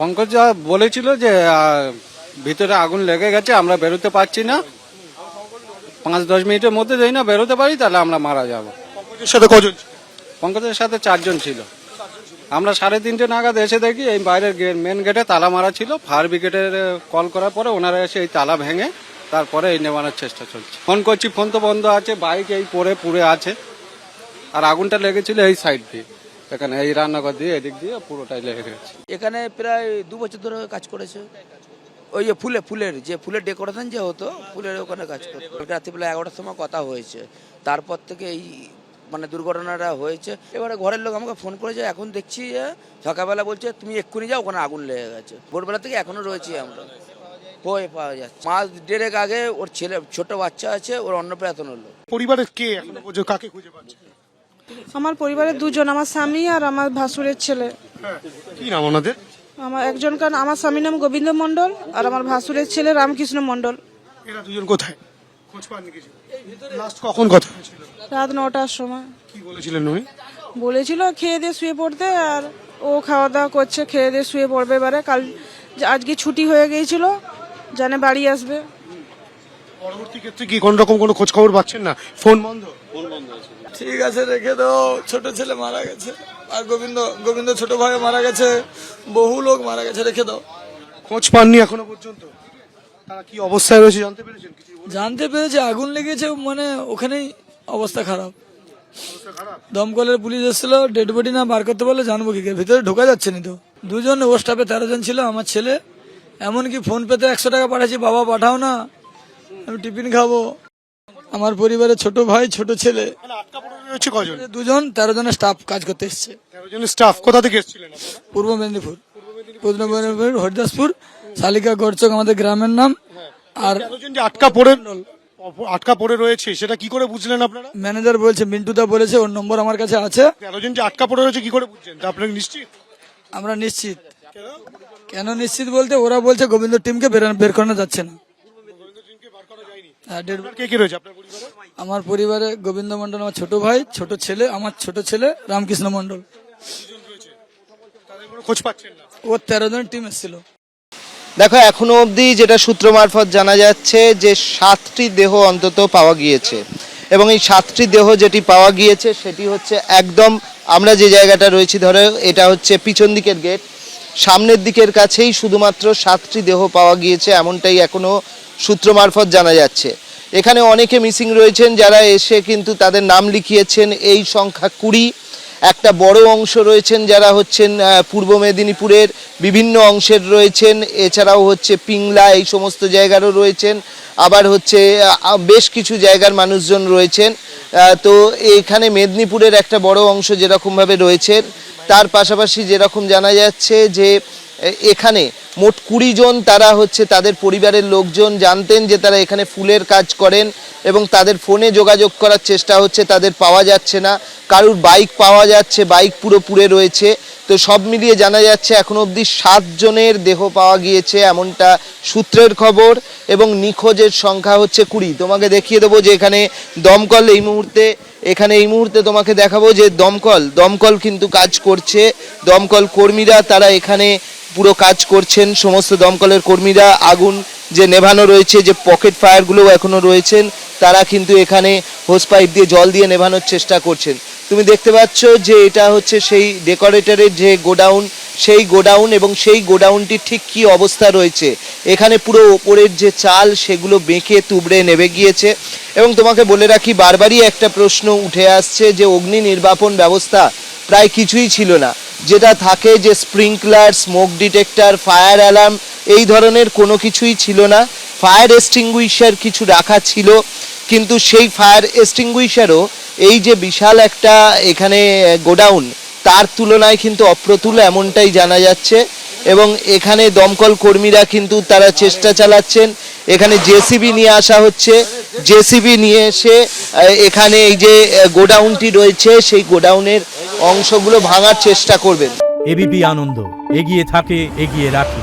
পঙ্কজ যা বলেছিল যে ভিতরে আগুন লেগে গেছে, আমরা বেরোতে পারছি না, 5-10 মিনিটের মধ্যে যদি না বেরোতে পারি তাহলে আমরা মারা যাব। পঙ্কজের সাথে কজন? পঙ্কজের সাথে 4 জন ছিল। আমরা 3:30 নাগাদ এসে দেখি এই বাইরের মেন গেটে তালা মারা ছিল। ফায়ার ব্রিগেডের কল করার পরে ওনারা এসে এই তালা ভেঙে তারপরে এই নেওয়ানোর চেষ্টা চলছে। ফোন করছি, ফোন তো বন্ধ আছে, বাইক এই পুড়ে আছে। আর আগুনটা লেগেছিল এই সাইড দিয়ে, এখানে এই রান্নাঘর দিয়ে এদিক দিয়ে পুরোটাই লেগে গেছে। এখানে প্রায় 2 বছর ধরে কাজ করেছে। ওই যে ফুলের ডেকোরেশন যে হতো, ফুলের ওখানে কাজ করতো। রাত্রিবেলা 11টার সময় কথা হয়েছে, তারপর থেকে এই দুর্ঘটনাটা হয়েছে। এবারে ঘরের লোক আমাকে ফোন করেছে, এখন দেখছি যে সকালবেলা বলছে তুমি এক্ষুনি যাও, ওখানে আগুন লেগে গেছে। ভোরবেলা থেকে এখনো রয়েছি আমরা, পাওয়া যাচ্ছে। 1.5 আগে ওর ছেলে ছোট বাচ্চা আছে, ওর অন্নপ্রাশন হলো। পরিবারের কে এখনো পর্যন্ত কাকে খুঁজে পাচ্ছে? আমার পরিবারের 2 জন, আমার স্বামী আর আমার ভাসুরের ছেলে। কি নাম ওনাদের? আমার স্বামীর নাম গোবিন্দ মণ্ডল আর আমার ভাসুরের ছেলে রামকৃষ্ণ মণ্ডল। এরা 2 জন কোথায়? খোঁজ পাননি কিছু? লাস্ট কখন কথা হয়েছিল? রাত 9টার সময়। কি বলেছিলেন উনি? বলেছিল খেয়ে দিয়ে শুয়ে পড়তে, আর ও খাওয়া দাওয়া করছে, খেয়ে দিয়ে শুয়ে পড়বে। এবারে আজকে ছুটি হয়ে গিয়েছিল, জানে বাড়ি আসবে। পরবর্তী ক্ষেত্রে কি কোন রকম কোনো খোঁজ খবর পাচ্ছেন না? ফোন বন্ধ? ঠিক আছে, রেখে দাও। ছোট ছেলে মারা গেছে, আর গোবিন্দ ছোট ভাই মারা গেছে, বহু লোক মারা গেছে, রেখে দাও। খোঁজ পাননি এখনো পর্যন্ত? তারা কি অবস্থায় রয়েছে জানতে পেরেছেন কিছু? জানতে পেরেছে আগুন লেগেছে, মানে ওখানেই অবস্থা খারাপ। দমকলের পুলিশ এসেছিল, ডেড বডি না বার করতে পারলে জানবো কি, ভিতরে ঢোকা যাচ্ছে না তো। 2 জন, ও স্টাফে 13 জন ছিল, আমার ছেলে। এমনকি ফোন পেতে 100 টাকা পাঠাচ্ছি, বাবা পাঠাও না, আমি টিফিন খাবো। আমার পরিবারের ছোট ভাই, ছোট ছেলে। 2 জন, 13 জনের স্টাফ কাজ করতে এসছে। 13 জনের স্টাফ কোথা থেকে এসেছিলেন? পূর্ব মেদিনীপুর, হরিদাসপুর, শালিকা গড়চক আমাদের গ্রামের নাম। আর 13 জন যে আটকা পড়ে রয়েছে সেটা কি করে বুঝলেন আপনারা? ম্যানেজার বলছে, মিন্টুদা বলেছে, ওর নম্বর আমার কাছে আছে। 13 জন যে আটকা পড়ে রয়েছে কি করে বুঝছেন? আপনারা নিশ্চিত? আমরা নিশ্চিত। কেন নিশ্চিত বলতে, ওরা বলছে গোবিন্দ টিমকে বের করানো যাচ্ছে না। কে কে রয়েছে আপনার পরিবারে? আমার পরিবারে গোবিন্দ মন্ডল আমার ছোট ভাই, ছোট ছেলে, আমার ছোট ছেলে রামকৃষ্ণ মন্ডল। খোঁজ পাচ্ছেন না? ও 13 জনের টিম এসেছিল। দেখো, এখনো অবধি যেটা সূত্র মারফত জানা যাচ্ছে যে 7টি দেহ অন্তত পাওয়া গিয়েছে, এবং এই 7টি দেহ যেটি পাওয়া গিয়েছে সেটি হচ্ছে একদম আমরা যে জায়গাটা রয়েছি, ধরো এটা হচ্ছে পিছন দিকের গেট, সামনের দিকের কাছেই শুধুমাত্র 7টি দেহ পাওয়া গিয়েছে, এমনটাই এখনো সূত্র মারফত জানা যাচ্ছে। এখানে অনেকে মিসিং রয়েছেন, যারা এসে কিন্তু তাদের নাম লিখিয়েছেন, এই সংখ্যা 20। একটা বড় অংশ রয়েছেন যারা হচ্ছেন পূর্ব মেদিনীপুরের বিভিন্ন অংশের রয়েছেন, এছাড়াও হচ্ছে পিংলা, এই সমস্ত জায়গারও রয়েছেন, আবার হচ্ছে বেশ কিছু জায়গার মানুষজন রয়েছেন। তো এখানে মেদিনীপুরের একটা বড় অংশ যেরকমভাবে রয়েছেন, তার পাশাপাশি যেরকম জানা যাচ্ছে যে এখানে মোট 20 জন তারা হচ্ছে তাদের পরিবারের লোকজন জানতেন যে তারা এখানে ফুলের কাজ করেন, এবং তাদের ফোনে যোগাযোগ করার চেষ্টা হচ্ছে, তাদের পাওয়া যাচ্ছে না। কারুর বাইক পাওয়া যাচ্ছে, বাইক পুরো পুড়ে রয়েছে। তো সব মিলিয়ে জানা যাচ্ছে এখন অবধি 7 জনের দেহ পাওয়া গিয়েছে, এমনটা সূত্রের খবর, এবং নিখোঁজের সংখ্যা হচ্ছে 20। তোমাকে দেখিয়ে দেবো যে এখানে দমকল এই মুহূর্তে তোমাকে দেখাবো যে দমকল কিন্তু কাজ করছে। দমকল কর্মীরা তারা এখানে পুরো কাজ করছেন, সমস্ত দমকলের কর্মীরা। আগুন যে নেভানো রয়েছে, যে পকেট ফায়ারগুলো এখনো রয়েছেন, তারা কিন্তু এখানে হোস পাইপ দিয়ে জল দিয়ে নেভানোর চেষ্টা করছেন। তুমি দেখতে পাচ্ছ যে এটা হচ্ছে সেই ডেকোরেটরের যে গোডাউন, সেই গোডাউন, এবং সেই গোডাউনটি ঠিক কি অবস্থা রয়েছে। এখানে পুরো ওপরের যে চাল সেগুলো বেঁকে তুবড়ে নেমে গিয়েছে। এবং তোমাকে বলে রাখি, বারবারই একটা প্রশ্ন উঠে আসছে যে অগ্নি নির্বাপন ব্যবস্থা প্রায় কিছুই ছিল না। যেটা থাকে যে sprinkler, smoke detector, fire alarm, এই ধরনের কোনো কিছুই ছিল না। ফায়ার এক্সটিংগুইশার কিছু রাখা ছিল, কিন্তু সেই ফায়ার এক্সটিংগুইশারও এই যে বিশাল একটা এখানে গোডাউন, তার তুলনায় কিন্তু অপ্রতুল, এমনটাই জানা যাচ্ছে। এবং এখানে দমকল কর্মীরা কিন্তু তারা চেষ্টা চালাচ্ছেন। এখানে জেসিবি নিয়ে আসা হচ্ছে, জেসিবি নিয়ে এসে এখানে এই যে গোডাউনটি রয়েছে সেই গোডাউনের অংশগুলো ভাঙার চেষ্টা করবেন। এবিপি আনন্দ, এগিয়ে থাকে, এগিয়ে রাখে।